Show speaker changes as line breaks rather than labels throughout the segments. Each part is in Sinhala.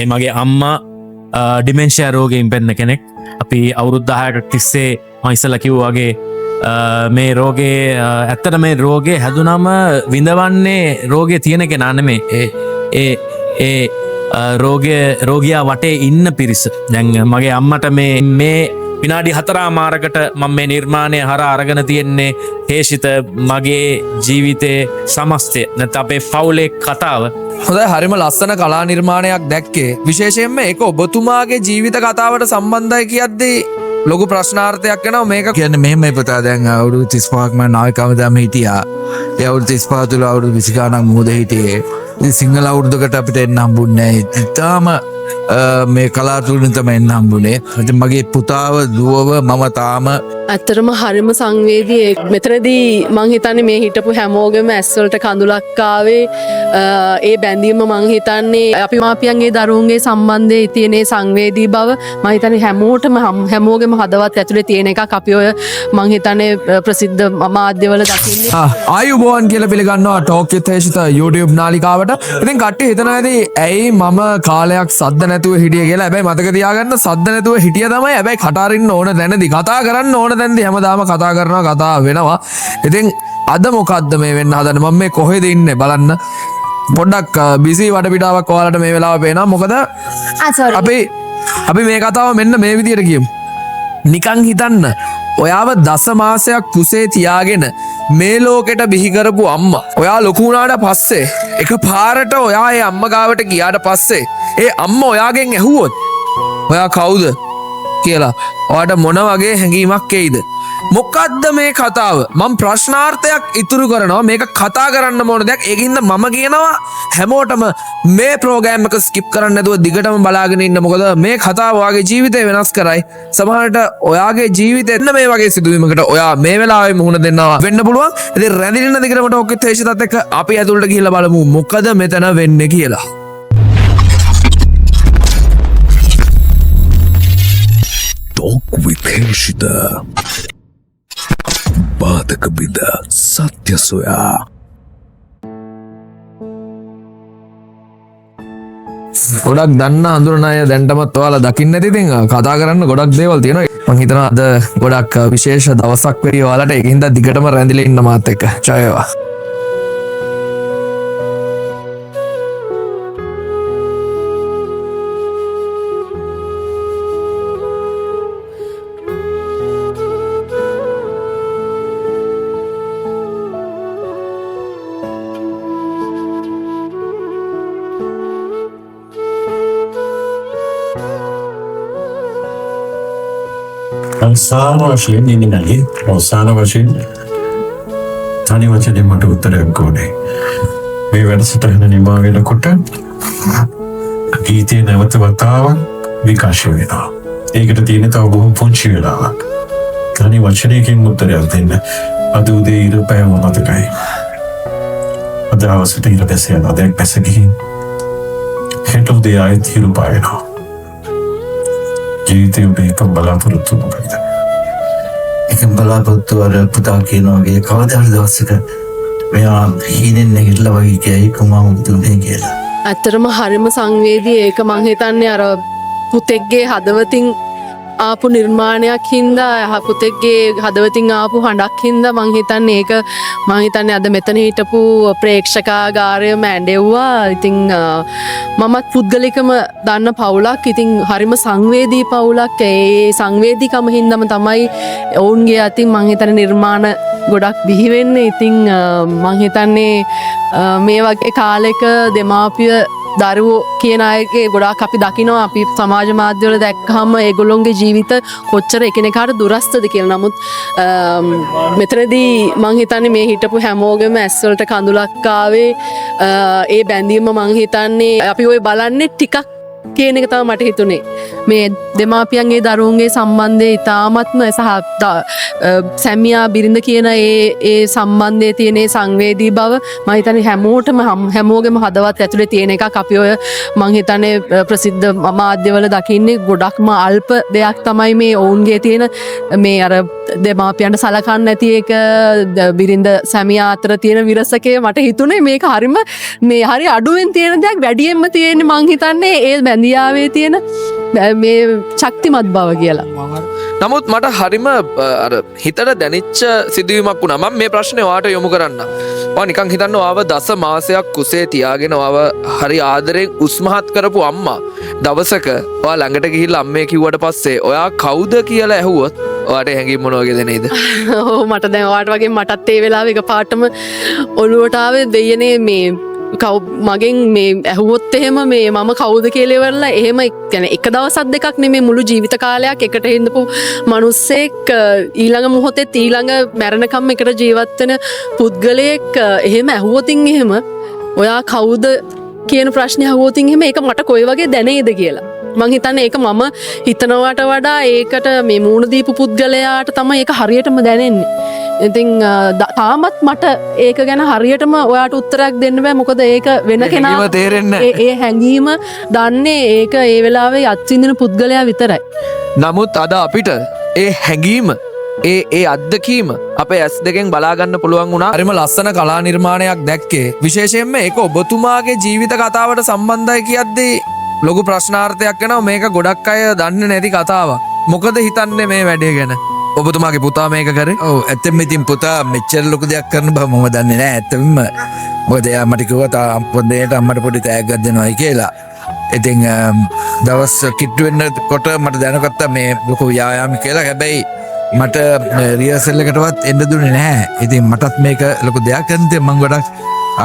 ඒ මගේ අම්මා ඩිමෙන්ෂියා රෝගයෙන් පෙන්න කෙනෙක්. අපි අවුරුදු 10කට තිස්සේ මම ඉස්සලා කිව්වා වගේ මේ රෝගේ ඇත්තට මේ රෝගේ හැදුනම විඳවන්නේ රෝගේ තියෙන කෙනා නෙමෙයි. ඒ රෝගියා වටේ ඉන්න පිරිස. දැන් මගේ අම්මට මේ විනාඩි 4 මාරකට මම මේ නිර්මාණය හරහා අරගෙන තියෙන්නේ හේෂිත මගේ ජීවිතයේ සමස්තය. නැත්නම් අපේ පවුලේ කතාව.
හොඳයි, හරිම ලස්සන කලා නිර්මාණයක් දැක්කේ. විශේෂයෙන්ම ඒක ඔබතුමාගේ ජීවිත කතාවට සම්බන්ධයි කියද්දී ලොකු ප්‍රශ්නාර්ථයක් වෙනවා. මේක
කියන්නේ මෙහෙමයි පුතා, දැන් අවුරුදු 35ක් මම නාවිකාව දාම හිටියා. ඒ අවුරුදු 35 තුල අවුරුදු 20 ගණන් මුහුද හිටියේ. ඉතින් සිංහල අවුරුද්දකට අපිට එන්න හම්බුන්නේ නැහැ. ඉතාලම මේ කලාතුරකින් තමයි එන්න හම්බුනේ. ඉතින් මගේ පුතාව දුවව මම තාම
ඇත්තටම හරිම සංවේදී. මෙතනදී මං හිතන්නේ මේ හිටපු හැමෝගෙම ඇස්වලට කඳුලක් ආවේ. ඒ බැඳීම මං හිතන්නේ අපි මාපියන්ගේ දරුවන්ගේ සම්බන්ධයේ තියෙන සංවේදී බව මං හිතන්නේ හැමෝගෙම හදවත් ඇතුලේ තියෙන එකක්. අපි ඔය මං හිතන්නේ ප්‍රසිද්ධ මාධ්‍යවල දකින්නේ.
ආයුබෝවන් කියලා පිළිගන්නවා ටෝක් විත් හේෂිත YouTube නාලිකාවට. ඉතින් කට්ටිය හිතනවාදී ඇයි මම කාලයක් සද්ද නැතුව හිටියේ කියලා. හැබැයි මතක තියාගන්න, සද්ද නැතුව හිටිය තමයි. හැබැයි කටාරින්න ඕන තැනදී කතා කරන්න ඕන තැනදී හැමදාම කතා කරනවා, කතා වෙනවා. ඉතින් අද මොකද්ද මේ වෙන්න හදන්නේ? මම මේ කොහෙද ඉන්නේ බලන්න. පොඩ්ඩක් බිසි වටපිටාවක් ඔයාලට මේ වෙලාව පේනවා. මොකද අපි මේ කතාව මෙන්න මේ විදියට කියමු. නිකන් හිතන්න, ඔයාව දස මාසයක් කුසේ තියාගෙන මේ ලෝකෙට බිහි කරපු අම්මා, ඔයා ලොකු වුණාට පස්සේ එක පාරට ඔයා ඒ අම්මා ගාවට ගියාට පස්සේ ඒ අම්මා ඔයාගෙන් ඇහුවොත් ඔයා කවුද කියලා ඔයාට මොන වගේ හැඟීමක් එයිද? මොකද්ද මේ කතාව? මම ප්‍රශ්නාර්ථයක් ඉතුරු කරනවා. මේක කතා කරන්න ඕන දෙයක්. ඒකින්ද මම කියනවා හැමෝටම මේ ප්‍රෝග්‍රෑම් එක ස්කිප් කරන්න නැතුව දිගටම බලාගෙන ඉන්න. මොකද මේ කතාව ඔයාගේ ජීවිතය වෙනස් කරයි. සමහරවිට ඔයාගේ ජීවිතේ එන්න මේ වගේ සිදුවීමකට ඔයා මේ වෙලාවේ මුහුණ දෙන්නවා වෙන්න පුළුවන්. ඉතින් රැඳින්න දිගටම ටෝක් විත් හේෂිතත් එක්ක අපි ඇතුළට ගිහිල්ලා බලමු මොකද මෙතන වෙන්නේ කියලා.
ටෝක් විත් හේෂිත. බාධක බිඳ සත්‍ය සොයා.
ගොඩක් දන්න හඳුනන අය දැන්ටමත් ඔයාලා දකින්න ඇති. ඉතින් කතා කරන්න ගොඩක් දේවල් තියෙනවා. මම හිතනවා අද ගොඩක් විශේෂ දවසක් වෙයි ඔයාලට. ඒකින්ද දිගටම රැඳිලා ඉන්න මාත් එක්ක. ජය වේවා.
අවසාන වශයෙන් ඉන්නේ අවසාන වශයෙන් තනි වචනේ මට උත්තරයක් ඕනේ. මේ වැඩසටහන නිමා වෙනකොට ගීතේ නැවත වතාවක් විකාශය වෙනවා. ඒකට තියෙන තව බොහොම පුංචි වෙලාවක්. තනි වචනයකින් උත්තරයක් දෙන්න. අද උදේ ඉර පැය මොනවදකයි. අද අවසට ඉර පැසේ යනවා. දැන් පැස ගිහින් හෙට උදේ ආයෙත් ඉර පායනවා. ජීවිතේ මේක බලාපොරොත්තු මොකක්ද?
එක බලාපොරොත්තු වල පුතා කියනවා වගේ කවදා හරි දවසක මෙයා හීනෙන් නැගිටලා වගේ කියයි කොමා මුතුනේ කියලා.
ඇත්තටම හරිම සංවේදී. ඒක මං හිතන්නේ අර පුතෙක්ගේ හදවතින් ආපු නිර්මාණයක් හින්දා, පුතෙක්ගේ හදවතින් ආපු හඬක් හින්දා මං හිතන්නේ අද මෙතන හිටපු ප්‍රේක්ෂකාගාරයම ඇඬෙව්වා. ඉතින් මමත් පුද්ගලිකම දන්න පවුලක්. ඉතින් හරිම සංවේදී පවුලක්. ඒ සංවේදීකම හින්දාම තමයි ඔවුන්ගේ අතින් මං හිතන්නේ නිර්මාණ ගොඩක් බිහි වෙන්නේ. ඉතින් මං හිතන්නේ මේ වගේ කාලෙක දෙමාපිය දරුවෝ කියන අයගේ ගොඩාක් අපි දකිනවා. අපි සමාජ මාධ්‍යවල දැක්කහම ඒගොල්ලොන්ගේ ජීවිත කොච්චර එකිනෙකාට දුරස්තද කියලා. නමුත් මෙතනදී මං හිතන්නේ මේ හිටපු හැමෝගෙම ඇස්වලට කඳුලක් ආවේ. ඒ බැඳීම මං හිතන්නේ අපි ඔය බලන්නේ ටිකක් කියන එක තමයි මට හිතුනේ. මේ දෙමාපියන්ගේ දරුවන්ගේ සම්බන්ධය ඉතාමත්ම සහ සැමියා බිරිඳ කියන ඒ සම්බන්ධය තියෙන සංවේදී බව මම හිතන්නේ හැමෝගෙම හදවත් ඇතුලේ තියෙන එකක්. අපි ඔය මං හිතන්නේ ප්‍රසිද්ධ මාධ්‍යවල දකින්නේ ගොඩක්ම අල්ප දෙයක් තමයි මේ ඔවුන්ගේ තියෙන මේ අර දෙමාපියන්ට සලකන්න නැති එක බිරිඳ සැමියා අතර තියෙන විරසකය. මට හිතුනේ මේක හරිම මේ හරි අඩුවෙන් තියෙන දෙයක් වැඩියෙන්ම තියෙන්නේ මං හිතන්නේ ඒ බැඳියාවේ තියෙන මේ ශක්තිමත් බව කියලා.
නමුත් මට හරිම හිතට දැනිච්ච සිදුවීමක් වුණා. මම මේ ප්‍රශ්නේ ඔයාට යොමු කරන්න. ඔයා නිකන් හිතන්න ඔයාව දස මාසයක් කුසේ තියාගෙන ඔයාව හරි ආදරෙන් උස්මහත් කරපු අම්මා දවසක ඔයා ළඟට ගිහිල්ලා අම්මේ කිව්වට පස්සේ ඔයා කවුද කියලා ඇහුවොත් ඔයාට හැඟීම් මොන වගේද නේද?
ඔව් මට දැන් ඔයාට වගේ මටත් ඒ වෙලාවේ එකපාරටම ඔළුවට ආවේ දෙයනේ මේ මගෙන් මේ ඇහුවොත් එහෙම මේ මම කවුද කියලා ඉවරලා එහෙම يعني එක දවසක් දෙකක් නෙමෙයි මුළු ජීවිත කාලයක් එකට හින්දපු මිනිස්සෙක් ඊළඟ මොහොතේ ඊළඟ මරණකම් එකට ජීවත් වෙන පුද්ගලයෙක් එහෙම ඇහුවොතින් එහෙම ඔයා කවුද කියන ප්‍රශ්නේ අහුවොතින් එහෙම ඒක මට කොයි වගේ දැනේද කියලා. මං හිතන්නේ ඒක මම හිතනවට වඩා ඒකට මේ මූණ දීපු පුද්ගලයාට තමයි ඒක හරියටම දැනෙන්නේ. ඉතින් තාමත් මට ඒක ගැන හරියටම ඔයාට උත්තරයක් දෙන්න බෑ. මොකද ඒක වෙන කෙනා ඒ හැඟීම දන්නේ ඒක ඒ වෙලාවේ අත්විඳින පුද්ගලයා විතරයි.
නමුත් අද අපිට ඒ හැඟීම ඒ අත්දැකීම අපේ ඇස් දෙකෙන් බලාගන්න පුළුවන් වුණා. හරිම ලස්සන කලා නිර්මාණයක් දැක්කේ. විශේෂයෙන්ම ඒක ඔබතුමාගේ ජීවිත කතාවට සම්බන්ධයි කියද්දී ලොකු ප්‍රශ්නාර්ථයක් වෙනවා. මේක ගොඩක් අය දන්නේ නැති කතාවක්. මොකද හිතන්නේ මේ වැඩේ ගැන? ඔබතුමාගේ පුතා මේක කරේ?
ඔව් ඇත්තම ඉතින් පුතා මෙච්චර ලොකු දෙයක් කරන බව මම දන්නේ නැහැ. ඇත්තම මොකද එයා මට කිව්වා පොඩ්ඩේට අම්මට පොඩි තෑග්ගක් දෙනවායි කියලා. ඉතින් දවස් කිට්ටු වෙනකොට මට දැනගත්තා මේ ලොකු ව්‍යායාම කියලා. හැබැයි මට රියර්සල් එකටවත් එන්න දුන්නේ නැහැ. ඉතින් මටත් මේක ලොකු දෙයක් කරන්න මම ගොඩක්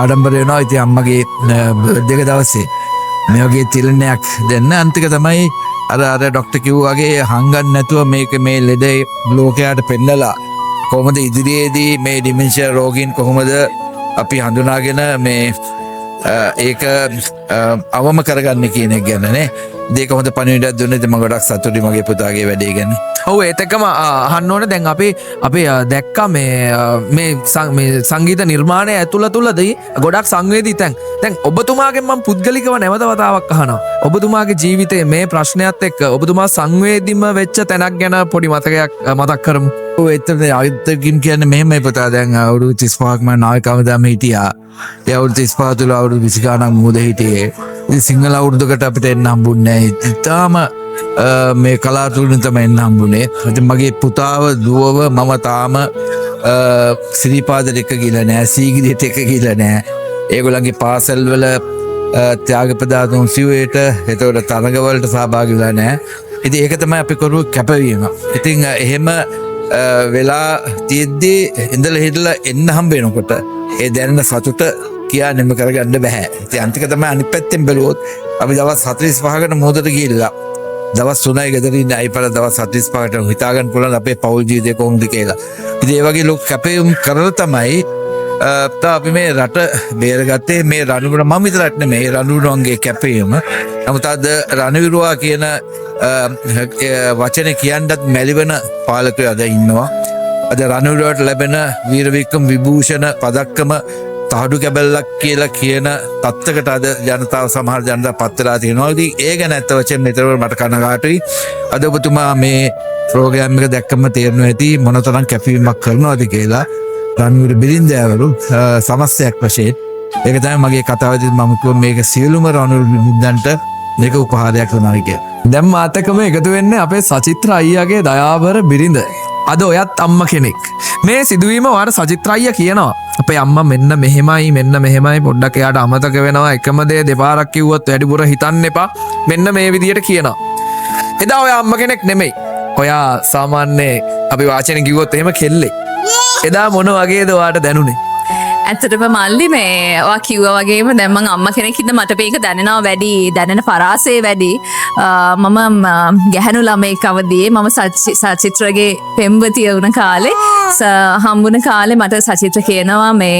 ආඩම්බර වෙනවා. ඉතින් අම්මගේ දෙක දවසේ මේ වගේ තිරණයක් දෙන්න අන්තික තමයි අර ඩොක්ටර් කිව්වා වගේ හංගන්න නැතුව මේක මේ ලෙඩ ලෝකයට පෙන්නලා කොහොමද ඉදිරියේදී මේ ඩිමෙන්ෂියා රෝගීන් කොහොමද අපි හඳුනාගෙන මේ ඒක අවම කරගන්න කියන එක ගැන නේ. දෙක හොඳ පණිවිඩයක් දුන්නේ. මම ගොඩක් සතුටුයි මගේ පුතාගේ වැඩේ ගැන.
ඔව් ඒත් එක්කම අහන්න ඕනේ දැන් අපි දැක්කා මේ සංගීත නිර්මාණය ඇතුළතදී ගොඩක් සංවේදී තැන්. දැන් ඔබතුමාගෙන් මම පුද්ගලිකව නැවත වතාවක් අහනවා. ඔබතුමාගේ ජීවිතයේ මේ ප්‍රශ්නයත් එක්ක ඔබතුමා සංවේදීම වෙච්ච තැනක් ගැන පොඩි මතකයක් මතක් කරමු.
ඔව් එතන අයිතකින් කියන්නේ මෙහෙමයි පුතා. දැන් අවුරුදු 35ක් මම නාවිකාවදාම හිටියා. ඒ අවුරුදු 35 තුළ අවුරුදු 20 ගණන් මුහුද හිටියේ. ඉතින් සිංහල අවුරුද්දකට අපිට එන්න හම්බුන්නේ නැහැ. ඉතාලම මේ කලාතුරකින් තමයි එන්න හම්බුනේ. ඉතින් මගේ පුතාව දුවව මම තාම සිරිපාදට එක ගිහලා නැහැ. සීගිරියට එක ගිහලා නැහැ. ඒගොල්ලන්ගේ පාසල් වල ත්‍යාග ප්‍රදාතුන් සිව්වට එතකොට තරඟවලට සහභාගී වෙලා නැහැ. ඉතින් ඒක තමයි අපි කරු කැපවීම. ඉතින් එහෙම වෙලා තියෙද්දී ඉඳලා හිටලා එන්න හම්බ වෙනකොට ඒ දැනෙන සතුට කියන්නෙම කරගන්න බෑ. ඉතින් අන්තික තමයි අනිත් පැත්තෙන් බැලුවොත් අපි දවස් 45කට මොහොතට ගිහිල්ලා දවස් 3යි ගෙදර ඉන්න අයිපර දවස් 45කට හිතාගන්න පුළුවන් අපේ පෞල් ජීවිතේ කොහොමද කියලා. ඉතින් ඒ වගේ ලොකු කැපවීම් කරලා තමයි අපි මේ රට බේරගත්තේ. මේ රණවිරුව මම විතරක් නෙමෙයි රණවිරුවන්ගේ කැපවීම. නමුත් අද රණවිරුවා කියන වචනේ කියන්නත් මැලිවෙන පාලකයෝ අද ඉන්නවා. අද රණවිරුවට ලැබෙන වීර වික්‍රම විභූෂණ පදක්කම තහඩු කැබල්ලක් කියලා කියන තත්ත්වයකට අද ජනතාව සමහර ජනතාව පත් වෙලා තියෙනවා. ඉතින් ඒ ගැන ඇත්ත වශයෙන්ම නිතරම මට කනගාටුයි. අද ඔබතුමා මේ ප්‍රෝග්‍රෑම් එක දැක්කම තේරෙනවා ඇති මොනතරම් කැපවීමක් කරනවද කියලා. රන්විර බිරින්දෑවරු සමස්තයක් වශයෙන් ඒක තමයි මගේ කතාවේදී මම කිව්වා මේක සියලුම රන්විර බිරින්දන්ට මේක උපහාරයක් වෙනවා කියලා.
දැන් මාතකම එකතු වෙන්නේ අපේ සචිත්‍ර අයියාගේ දයාබර බිරිඳ. අද ඔයත් අම්ම කෙනෙක්. මේ සිදුවීම ඔයාට සචිත්‍ර අයියා කියනවා අපේ අම්මා මෙන්න මෙහෙමයි පොඩ්ඩක් එයාට අමතක වෙනවා. එකම දේ දෙපාරක් කිව්වොත් වැඩිපුර හිතන්න එපා. මෙන්න මේ විදියට කියනවා. එදා ඔයා අම්ම කෙනෙක් නෙමෙයි. ඔයා සාමාන්‍ය අපි වාචන කිව්වොත් එහෙම කෙල්ලෙක්. එදා මොන වගේද ඔයාට දැනුනේ?
ඇත්තටම මල්ලි මේ ඔයා කිව්වා වගේම දැන් මං අම්මා කෙනෙක් ඉඳ මට මේක දැනෙනවා වැඩි දැනෙන පරාසය වැඩි මම ගැහැණු ළමෙක් අවදියේ මම සචිත්‍රගේ පෙම්වතිය වුණ කාලේ හම්බුන කාලේ මට සචිත්‍ර කියනවා මේ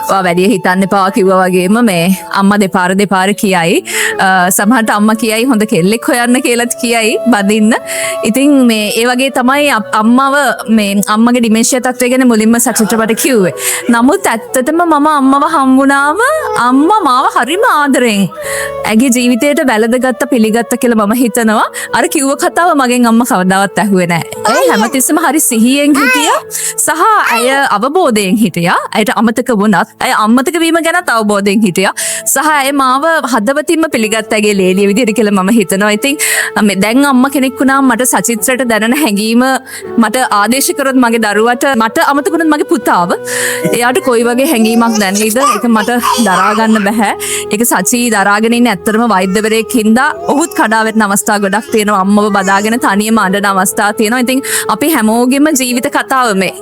ඔයා වැඩි හිතන්න එපා කිව්වා වගේම මේ අම්මා දෙපාර කියයි සමහරට අම්මා කියයි හොඳ කෙල්ලෙක් හොයන්න කියලාත් කියයි බඳින්න ඉතින් මේ ඒ වගේ තමයි අම්මව මේ අම්මගේ ඩිමෙන්ෂියා තත්ත්වය ගැන මුලින්ම සචිත්‍රපට කිව්වේ. නමුත් ඇත්තටම මම අම්මව හම්බුනාම අම්මා මාව හරිම ආදරෙන් ඇගේ ජීවිතයට වැළඳගත්ත පිළිගත්ත කියලා මම හිතනවා. අර කිව්ව කතාව මගෙන් අම්මා කවදාවත් ඇහුවේ නැහැ. ඒ හැමතිස්සෙම හරි සිහියෙන් හිටියා සහ ඇය අවබෝධයෙන් හිටියා. ඇයට අමතක වුණත් ඇය අමතක වීම ගැනත් අවබෝධයෙන් හිටියා. සහ ඇය මාව හදවතින්ම පිළිගත්ත ඇගේ ලේලිය විදිහට කියලා මම හිතනවා. ඉතින් මේ දැන් අම්මා කෙනෙක් වුණාම මට සචිත්‍රට දැනෙන හැඟීම මට ආදේශ කරොත් මගේ දරුවට මට අමතකුණත් මගේ පුතාව එයාට කොයි වගේ හැඟීමක් දැනෙයිද ඒක මට දරා ගන්න බෑ. ඒක සචි දරාගෙන ඉන්න ඇත්තටම වෛද්‍යවරයෙක් හින්දා ඔහුත් කඩා වැටෙන අවස්ථා ගොඩක් තියෙනවා. අම්මව බදාගෙන තනියම අඬන අවස්ථා තියෙනවා. ඉතින් අපි හැමෝගෙම ජීවිත කතාව මේ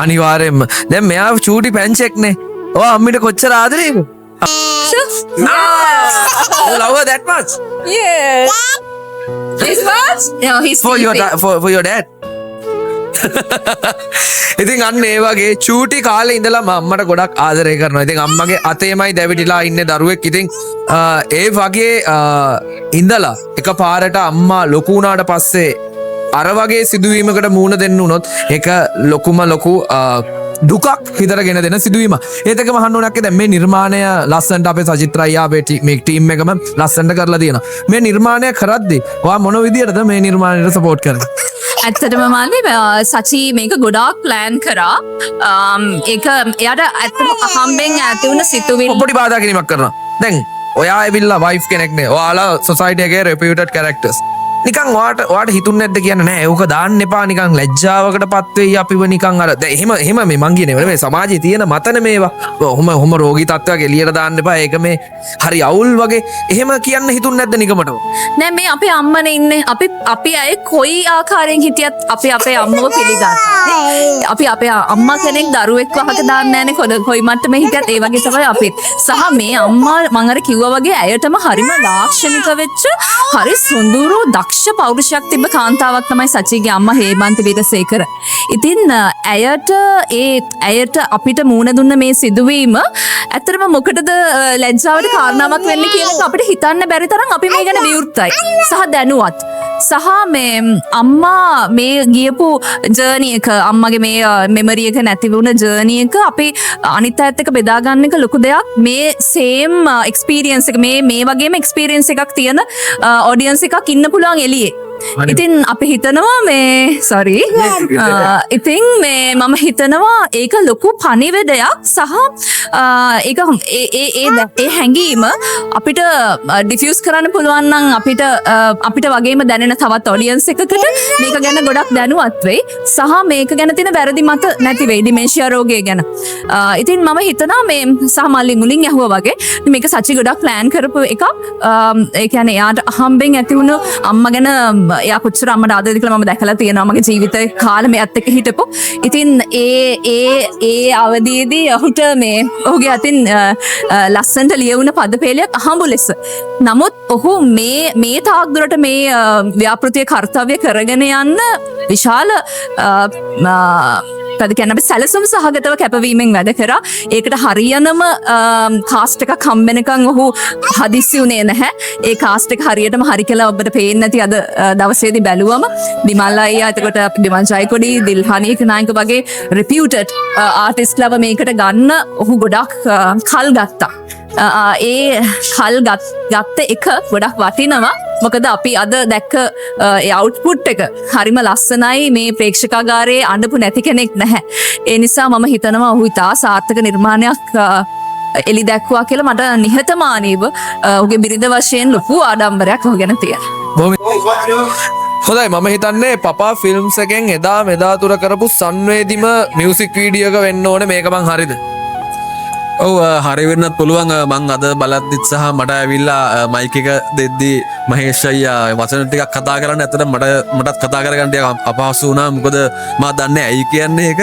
අනිවාර්යෙන්ම දැන් මෙයා චූටි පැංචෙක්නේ ඔයා අම්මිට කොච්චර ආදරේද love her that much
yes this much no he's
for your dad ඉතින් අන්න ඒ වගේ චූටි කාලේ ඉඳලා අම්මට ගොඩක් ආදරය කරනවා. ඉතින් අම්මගේ අතේමයි දැවිටිලා ඉන්නේ දරුවෙක්. ඉතින් ඒ වගේ ඉඳලා එකපාරට අම්මා ලොකු වුණාට පස්සේ අර වගේ සිදුවීමකට මූණ දෙන්න උනොත් ඒක ලොකුම ලොකු දුකක් හිතරගෙන දෙන සිදුවීම. ඒත් එක මහන්න ඕනක් දැන් මේ නිර්මාණය ලස්සනට අපේ සචිත්‍ර අයියා මේ ටීම් එකම ලස්සනට කරලා තියෙනවා. මේ නිර්මාණය කරද්දී ඔයා මොන විදියටද මේ නිර්මාණයට සපෝට් කරන්නේ?
ඇත්තටම මල්ලි සචි මේක ගොඩාක් ප්ලෑන් කරා ඒක එයාට ඇත්තම අහම්බෙන් ඇති වුණ සිතුවිලි
පොඩි බාධා කිරීමක් කරනවා. දැන් ඔයා ඇවිල්ලා වයිෆ් කෙනෙක්නේ. ඔයාලා සොසයිටි එකේ රෙපියුටඩ් කැරක්ටර්ස්. නිකන් ඔයාට හිතුන්නේ නැද්ද කියන්නේ නෑ ඒක දාන්න එපා නිකන් ලැජ්ජාවකටපත් වෙයි අපිව නිකන් අර දැන් එහෙම මේ මං කියන්නේ මේ සමාජයේ තියෙන මතන මේවා ඔහොම රෝගී තත්ත්වයක් එළියට දාන්න එපා ඒක මේ හරි අවුල් වගේ එහෙම කියන්න හිතුන්නේ නැද්ද නිකමට
නෑ මේ අපේ අම්මනේ ඉන්නේ අපි අය කොයි ආකාරයෙන් හිටියත් අපි අපේ අම්මව පිළිගන්නවා අපි අපේ අම්මා කෙනෙක් දරුවෙක් වහක දාන්නේ නෑනේ කොයි මට්ටමේ හිටියත් ඒ වගේ තමයි අපි සහ මේ අම්මා මං අර කිව්වා වගේ ඇයටම හරිම ලාක්ෂණික වෙච්ච හරි සුන්දර දක්ෂ පෞරුෂයක් තිබ්බ කාන්තාවක් තමයි සචිගේ අම්මා හේමන්ත වීරසේකර. ඉතින් ඇයට අපිට මූණ දුන්න මේ සිදුවීම ඇත්තටම මොකටද ලැජ්ජාවට කාරණාවක් වෙන්නේ කියන එක අපිට හිතන්න බැරි තරම් අපි මේ ගැන විවෘතයි. සහ දැනුවත්. සහ මේ අම්මා මේ ගියපු ජර්නි එක අම්මගේ මේ මෙමරි එක නැති වුණ ජර්නි එක අපි අනිත් අයත් එක්ක බෙදා ගන්න එක ලොකු දෙයක්. මේ සේම් එක්ස්පීරියන්ස් එක මේ වගේම එක්ස්පීරියන්ස් එකක් තියෙන ඔඩියන්ස් එකක් ඉන්න පුළුවන් එළියේ. ඉතින් අපි හිතනවා මේ සොරි ඉතින් මේ මම හිතනවා ඒක ලොකු පණිවිඩයක් සහ ඒක ඒ හැඟීම අපිට ඩිෆියුස් කරන්න පුළුවන් නම් අපිට වගේම දැනෙන තවත් ඔඩියන්ස් එකකට මේක ගැන ගොඩක් දැනුවත් වෙයි සහ මේක ගැන තියෙන වැරදි මත නැති වෙයි ඩිමෙන්ෂියා රෝගය ගැන. ඉතින් මම හිතනවා මේ සහ මල්ලි මුලින් ඇහුවා වගේ මේක සචි ගොඩක් ප්ලෑන් කරපු එකක්. ඒ කියන්නේ එයාට අහම්බෙන් ඇති වුණු අම්මා ගැන එයා කොච්චර අම්මට ආදරද කියලා මම දැකලා තියෙනවා මගේ ජීවිතේ කාලෙ මෙයත් එක්ක හිටපො. ඉතින් ඒ අවදීදී ඔහුට මේ ඔහුගේ අතින් ලස්සනට ලියවුණ පදපේලියක් අහඹු ලෙස. නමුත් ඔහු මේ තාක් දුරට මේ ව්‍යාපෘතිය කර්තව්‍ය කරගෙන යන්න විශාල අපි සැලසුම් සහගතව කැපවීමෙන් වැඩ කරා. ඒකට හරියනම කාස්ට් එකක් හම්බෙනකන් ඔහු හදිස්සි උනේ නැහැ. ඒ කාස්ට් එක හරියටම හරි කියලා ඔබට පේන්නේ නැති අද දවසේදී බැලුවම බිමල් අයියා එතකොට බිමල් ජයකොඩි දිල්හානි නායක වගේ රිපියුටඩ් ආටිස්ට්ලව මේකට ගන්න ඔහු ගොඩක් කල් ගත්තා. ඒ කල් ගත්ත එක ගොඩක් වටිනවා. මොකද අපි අද දැක්ක අවුට්පුට් එක හරිම ලස්සනයි. මේ ප්‍රේක්ෂකාගාරයේ අඬපු නැති කෙනෙක් නැහැ. ඒ නිසා මම හිතනවා ඔහු ඉතා සාර්ථක නිර්මාණයක් එලි දැක්වා කියලා මට නිහතමානීව ඔහුගේ බිරිඳ වශයෙන් ලොකු ආඩම්බරයක් ඔහු ගැන තියෙනවා.
හොඳයි මම හිතන්නේ පපා ෆිල්ම්ස් එකෙන් එදා මෙදා තුර කරපු සංවේදීම මියුසික් වීඩියෝ එක වෙන්න ඕනේ මේක මං හරිද?
ඔව් හරි වෙන්නත් පුළුවන්. මං අද බලද්දිත් සහ මට ඇවිල්ලා මයික් එක දෙද්දී මහේෂ් අයියා වචන ටිකක් කතා කරන්න ඇත්තට මටත් කතා කරගන්න ටිකක් අපහසු වුණා. මොකද මම දන්නේ ඇයි කියන්නේ ඒක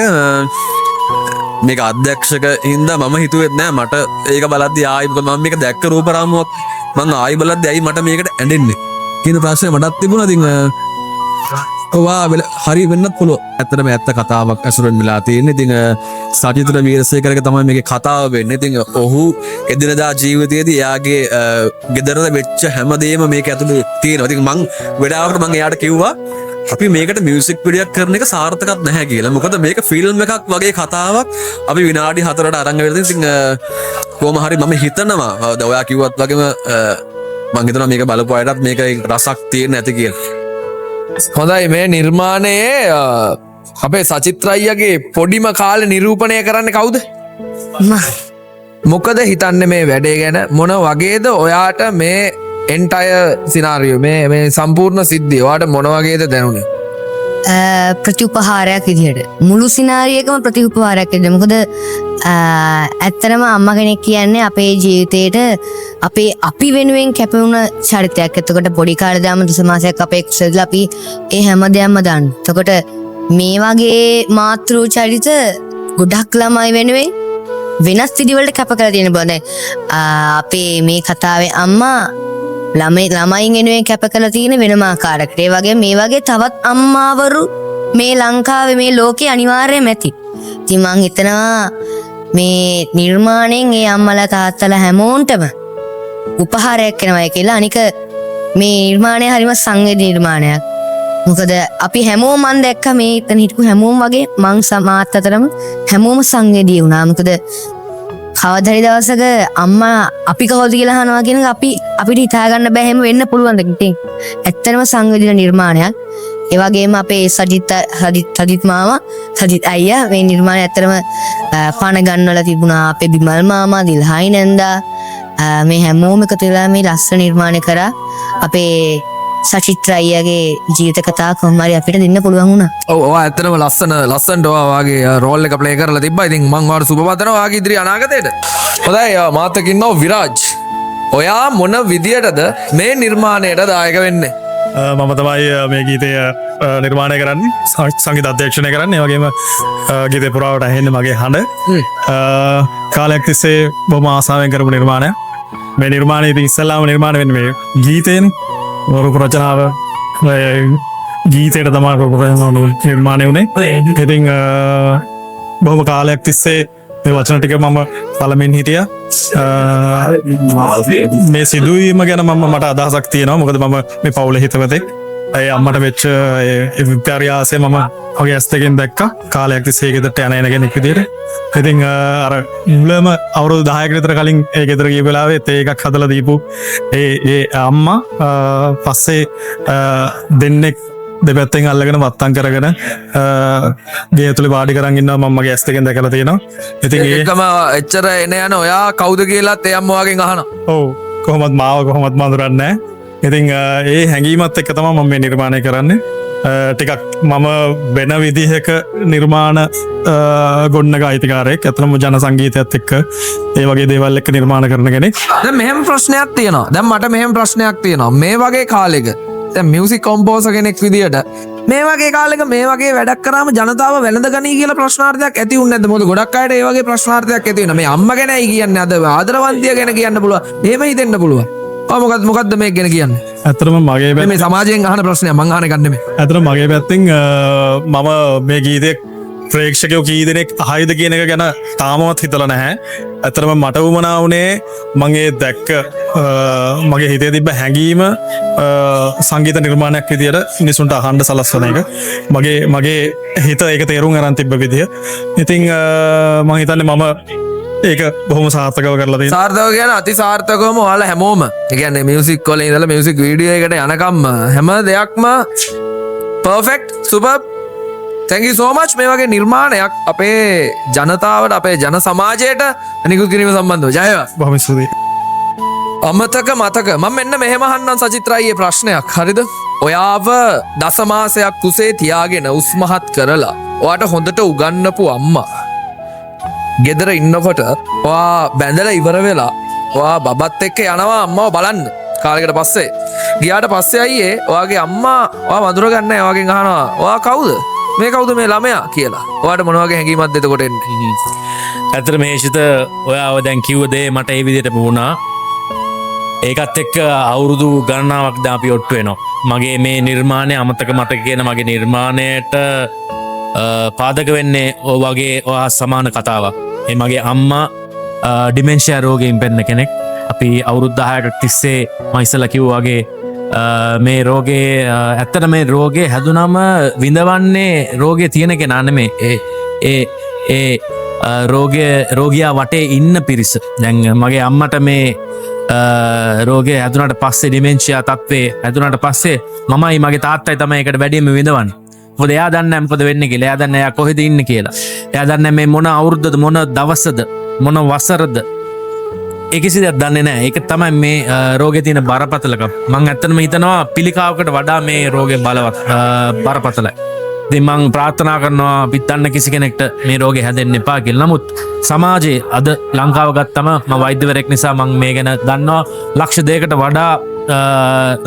මේක අධ්‍යක්ෂක හින්දා මම හිතුවෙත් නෑ මට ඒක බලද්දි ආයි මොකද මම මේක දැක්ක රූපරාමුවක් මං ආයි බලද්දි ඇයි මට මේකට ඇඬෙන්නේ කියන ප්‍රශ්නේ මටත් තිබුණා. ඉතින් හරි වෙන්නත් පුළුවන්. ඇත්තටම ඇත්ත කතාවක් ඇසුරෙන් වෙලා තියෙන්නේ. ඉතින් සජිත්‍ර වීරසේකරගේ තමයි මේකේ කතාව වෙන්නේ. ඉතින් ඔහු එදිනදා ජීවිතයේදී එයාගේ ගෙදරට වෙච්ච හැමදේම මේක ඇතුලේ තියෙනවා. ඉතින් මං වෙලාවකට මං එයාට කිව්වා අපි මේකට මියුසික් වීඩියෝක් කරන එක සාර්ථකත් නැහැ කියලා. මොකද මේක ෆිල්ම් එකක් වගේ කතාවක් අපි විනාඩි 4ට අරන් වෙලා ඉතින් කොහොම හරි මම හිතනවා ඔයා කිව්වත් වගේම මං හිතනවා මේක බලපු අයටත් මේක රසක් තියෙන ඇති කියලා.
හොඳයි මේ නිර්මාණයේ අපේ සචිත්‍ර අයියාගේ පොඩිම කාලේ නිරූපණය කරන්න කවුද? මොකද හිතන්නේ මේ වැඩේ ගැන මොන වගේද ඔයාට මේ එන්ටය සිනාරියෝ මේ සම්පූර්ණ සිද්ධිය ඔයාට මොන වගේද දැනුනේ?
ප්‍රතිඋපහාරයක් විදිහට මුළු සිනාරියකම ප්‍රතිඋපහාරයක් විදිහට. මොකද ඇත්තටම අම්මා කෙනෙක් කියන්නේ අපේ ජීවිතේට අපි වෙනුවෙන් කැපවුණ චරිතයක්. එතකොට පොඩි කාලේ දාම දසමාසයක් අපේ කුසලලා අපි ඒ හැමදේම දාන්න. එතකොට මේ වගේ මාතෘ චරිත ගොඩක් ළමයි වෙනුවෙන් වෙනස් විදිහවලට කැප කරලා තියෙන බව. දැන් අපේ මේ කතාවේ අම්මා ළමයින් වෙනුවෙන් කැප කරලා තියෙන වෙනම ආකාරයකට. ඒ වගේ මේ වගේ තවත් අම්මාවරු මේ ලංකාවේ මේ ලෝකේ අනිවාර්යයෙන්ම ඇති. ඉතින් මං හිතනවා මේ නිර්මාණයෙන් ඒ අම්මලා තාත්තලා හැමෝන්ටම උපහාරයක් වෙනවා කියලා. අනික මේ නිර්මාණය හරිම සංවේදී නිර්මාණයක්. මොකද අපි හැමෝම මන් දැක්ක මේ එතන හිටපු හැමෝම වගේ මං සමාත් අතරම හැමෝම සංවේදී වුණා. මොකද කවදාරි දවසක අම්මා අපි කවුද කියලා අහනවා කියන එක අපිට හිතා ගන්න බෑ හැම වෙන්න පුළුවන් ද ඉතින් ඇත්තටම සංවේදීන නිර්මාණයක්. ඒ වගේම අපේ සජිත් මාමා සජිත් අයියා මේ නිර්මාණය ඇත්තටම පණ ගන්නවලා තිබුණා. අපේ බිමල් මාමා දිල්හායි නන්දා මේ හැමෝම එකතු වෙලා මේ ලස්සන නිර්මාණය කරා. අපේ සචිත්‍ර අයියාගේ ජීවිත කතාව කොහොම හරි අපිට දෙන්න පුළුවන් වුණා.
ඔව් ඔයා ඇත්තටම ලස්සනට ඔයා වාගේ රෝල් එක ප්ලේ කරලා තිබ්බා. ඉතින් මං ඔයාලට සුබ පතනවා ඔයාගේ ඉදිරි අනාගතයට. හොඳයි මාත් එක්ක ඉන්නවා විරාජ්. ඔයා මොන විදියටද මේ නිර්මාණයට දායක වෙන්නේ?
මම තමයි මේ ගීතය නිර්මාණය කරන්නේ සංගීත අධ්‍යක්ෂණය කරන්නේ. ඒ වගේම ගීතේ පුරාවට ඇහෙන්නේ මගේ හඬ. කාලයක් තිස්සේ බොහොම ආසාවෙන් කරපු නිර්මාණයක්. මේ නිර්මාණය ඉතින් ඉස්සෙල්ලාම නිර්මාණය වෙන්නේ මේ ගීතයෙන් රූප රචනාව ගීතයට තමයි රූප රචනාව නිර්මාණය වුණේ. ඉතින් බොහොම කාලයක් තිස්සේ මේ වචන ටික මම බලමින් හිටියා. මේ සිදුවීම ගැන මට අදහසක් තියෙනවා. මොකද මම මේ පවුලේ හිතවතෙක්. ඒ අම්මට වෙච්ච ඒ විපර්යාසය මම ඔගේ ඇස් දෙකෙන් දැක්කා. කාලයක් තිස්සේ ගෙදරට යන කෙනෙක් විදියට. ඉතින් අර මුලම අවුරුදු 10කට විතර කලින් ඒ ගෙදර ගිය වෙලාවේ තේ එකක් හදලා දීපු ඒ අම්මා පස්සේ දෙන්නෙක් දෙපැත්තෙන් අල්ලගෙන වත්තම් කරගෙන ගේ ඇතුලේ වාඩි කරන් ඉන්නවා. මම මගේ ඇස් දෙකෙන් දැකලා තියෙනවා. ඉතින්
ඒකම එච්චර එන යන ඔයා කවුද කියලාත් ඒ අම්මා වගෙන් අහනවා.
ඔව් කොහොමත් මාව කොහොමත් මඳුරන්නේ නැහැ. ඉතින් ඒ හැඟීමත් එක්ක තමයි මම මේ නිර්මාණය කරන්නේ. ටිකක් මම වෙන විදිහක නිර්මාණ ගොඩනග අයිතිකාරයෙක්. ඇත්තටම ජන සංගීතයත් එක්ක ඒ වගේ දේවල් එක්ක නිර්මාණ කරන කෙනෙක්.
දැන් මෙහෙම ප්‍රශ්නයක් තියෙනවා. දැන් මට මෙහෙම ප්‍රශ්නයක් තියෙනවා. මේ වගේ කාලෙක දැන් මියුසික් කොම්පෝසර් කෙනෙක් විදියට මේ වගේ කාලෙක මේ වගේ වැඩක් කරාම ජනතාව වැළඳ ගනී කියලා ප්‍රශ්නාර්ථයක් ඇති වුනේ නැද්ද? මොකද ගොඩක් අයට ඒ වගේ ප්‍රශ්නාර්ථයක් ඇති වෙනවා. මේ අම්මා ගැනයි කියන්නේ අද ආදරවන්තිය ගැන කියන්න පුළුවන්. එහෙම හිතෙන්න පුළුවන්. මොකද්ද මේ ගැන කියන්නේ?
ඇත්තටම මගේ
මේ සමාජයෙන් අහන ප්‍රශ්නයක් මං අහන ගන්න මේ.
ඇත්තටම මගේ පැත්තෙන් මම මේ ගීතේ ප්‍රේක්ෂකයෝ කී දෙනෙක් අහයිද කියන එක ගැන තාමවත් හිතලා නැහැ. ඇත්තටම මට වුණා වුණේ මම ඒ දැක්ක මගේ හිතේ තිබ්බ හැඟීම සංගීත නිර්මාණයක් විදියට මිනිසුන්ට අහන්න සලස්වන එක. මගේ හිත ඒක තේරුම් අරන් තිබ්බ විදිය. ඉතින් මම හිතන්නේ මම ඒක බොහොම සාර්ථකව කරලා තියෙනවා.
සාර්ථකව කියන්නේ අති සාර්ථකවම ඔයාලා හැමෝම. ඒ කියන්නේ මියුසික් වල ඉඳලා මියුසික් වීඩියෝ එකට යනකම් හැම දෙයක්ම perfect super. thank you so much මේ වගේ නිර්මාණයක් අපේ ජනතාවට අපේ ජන සමාජයට නිකුත් කිරීම සම්බන්ධව. ජය වේවා.
බොහොම ස්තුතියි.
අමතක මතක මම මෙන්න මෙහෙම අහන්නම් සචිත්‍ර අයියේ ප්‍රශ්නයක්. හරිද? ඔයාව දසමාසයක් කුසේ තියාගෙන උස්මහත් කරලා ඔයාට හොඳට උගන්වපු අම්මා ගෙදර ඉන්නකොට ඔයා බැඳලා ඉවර වෙලා ඔයා බබත් එක්ක යනවා අම්මව බලන්න. කාලයකට පස්සේ ගියාට පස්සේ අයියේ ඔයාගේ අම්මා ඔයා වඳුර ගන්න නැහැ. ඔයාගෙන් අහනවා ඔයා කවුද? මේ කවුද මේ ළමයා කියලා ඔයාට මොන වගේ හැඟීමක්ද එතකොට එන්නේ?
ඇතර මේෂිත ඔයාව දැන් කිව්ව දේ මට ඒ විදිහටම වුණා. ඒකත් එක්ක අවුරුදු ගණනාවක් ද අපි ඔට්ටු වෙනවා. මගේ මේ නිර්මාණය අමතක මතක කියන මගේ නිර්මාණයට පාදක වෙන්නේ ඔය වගේ ඔයා සමාන කතාවක්. ඒ මගේ අම්මා ඩිමෙන්ෂියා රෝගයෙන් පෙන්න කෙනෙක්. අපි අවුරුදු 10කට තිස්සේ මම ඉස්සලා කිව්වා වගේ මේ රෝගේ ඇත්තට මේ රෝගේ හැදුනම විඳවන්නේ රෝගේ තියෙන කෙනා නෙමෙයි. ඒ රෝගියා වටේ ඉන්න පිරිස. දැන් මගේ අම්මට මේ රෝගේ හැදුනට පස්සේ ඩිමෙන්ෂියා තත්ත්වේ හැදුනට පස්සේ මමයි මගේ තාත්තයි තමයි ඒකට වැඩිම විඳවන්නේ. මොකද එයා දන්නේ නැහැ මොකද වෙන්නේ කියලා. එයා දන්නේ එයා කොහෙද ඉන්නේ කියලා. එයා දන්නේ මේ මොන අවුරුද්දද මොන දවසද මොන වසරද ඒ කිසි දෙයක් දන්නේ නැහැ. ඒක තමයි මේ රෝගේ තියෙන බරපතලකම. මම ඇත්තටම හිතනවා පිළිකාවකට වඩා මේ රෝගේ බලවත් බරපතලයි. ඉතින් මම ප්‍රාර්ථනා කරනවා පිටන්න කිසි කෙනෙක්ට මේ රෝගේ හැදෙන්න එපා කියලා. නමුත් සමාජයේ අද ලංකාව ගත්තම මම වෛද්‍යවරයෙක් නිසා මම මේ ගැන දන්නවා ලක්ෂ 2කට වඩා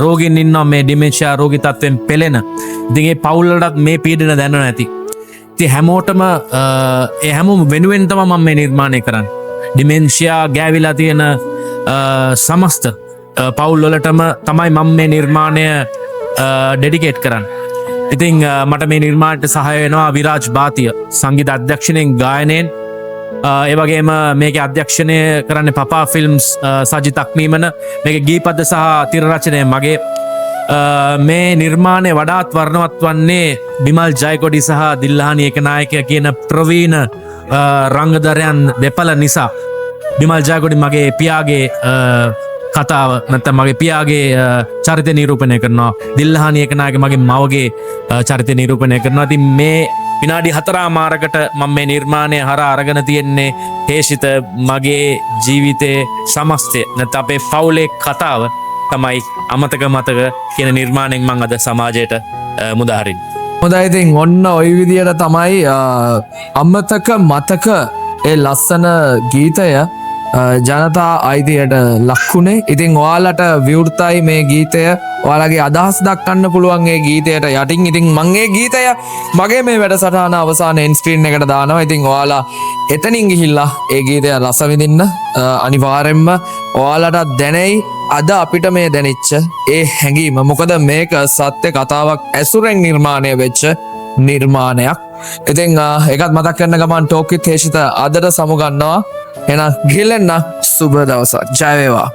රෝගීන් ඉන්නවා මේ ඩිමෙන්ෂියා රෝගී තත්ත්වයෙන් පෙළෙන. ඉතින් ඒ පවුල් වලටත් මේ පීඩන දැනෙනවා ඇති. ඉතින් හැමෝටම ඒ හැමෝම වෙනුවෙන් තමයි මම මේ නිර්මාණය කරන්නේ. ඩිමෙන්ෂියා ගෑවිලා තියෙන සමස්ත පවුල් වලටම තමයි මම මේ නිර්මාණය ඩෙඩිකේට් කරන්නේ. ඉතින් මට මේ නිර්මාණයට සහාය වෙනවා විරාජ් බාතිය සංගීත අධ්‍යක්ෂණයෙන් ගායනයෙන්. ඒ වගේම මේකේ අධ්‍යක්ෂණය කරන්නේ පපා ෆිල්ම්ස් සජිත් අක්මීමන. මේකේ ගීපද සහ තිර රචනය මගේ. මේ නිර්මාණය වඩාත් වර්ණවත් වන්නේ බිමල් ජයකොඩි සහ දිල්හානි ඒකනායකයා කියන ප්‍රවීණ රංගදරයන් දෙපළ නිසා. බිමල් ජයකොඩි මගේ පියාගේ කතාව නැත්නම් මගේ පියාගේ චරිත නිරූපණය කරනවා. දිල්හානි ඒකනායක මගේ මවගේ චරිත නිරූපණය කරනවා. ඉතින් මේ විනාඩි 4මාරකට මම මේ නිර්මාණය හරහා අරගෙන තියෙන්නේ හේෂිත මගේ ජීවිතයේ සමස්තය නැත්නම් අපේ පවුලේ කතාව තමයි අමතක මතක කියන නිර්මාණයෙන් මම අද සමාජයට මුදා හරින්නේ.
හොඳයි ඉතින් ඔන්න ওই විදියට තමයි අමතක මතක ඒ ලස්සන ගීතය ජනතා අයිතියට ලක්ුණේ. ඉතින් ඔයාලට විවෘතයි මේ ගීතය. ඔයාලගේ අදහස් දක්වන්න පුළුවන් ඒ ගීතයට යටින්. ඉතින් මම ඒ ගීතය මගේ මේ වැඩසටහන අවසාන එන්ඩ් ස්ක්‍රීන් එකට දානවා. ඉතින් ඔයාලා එතනින් ගිහිල්ලා ඒ ගීතය රස විඳින්න. අනිවාර්යෙන්ම ඔයාලට දැනෙයි අද අපිට මේ දැනෙච්ච ඒ හැඟීම. මොකද මේක සත්‍ය කතාවක් ඇසුරෙන් නිර්මාණය වෙච්ච නිර්මාණයක්. ඉතින් ඒකත් මතක් කරන ගමන් ටෝක් විත් හේෂිත අදට සමුගන්නවා. එහෙනම් ගිලෙන්න සුබ දවසක්. ජය වේවා.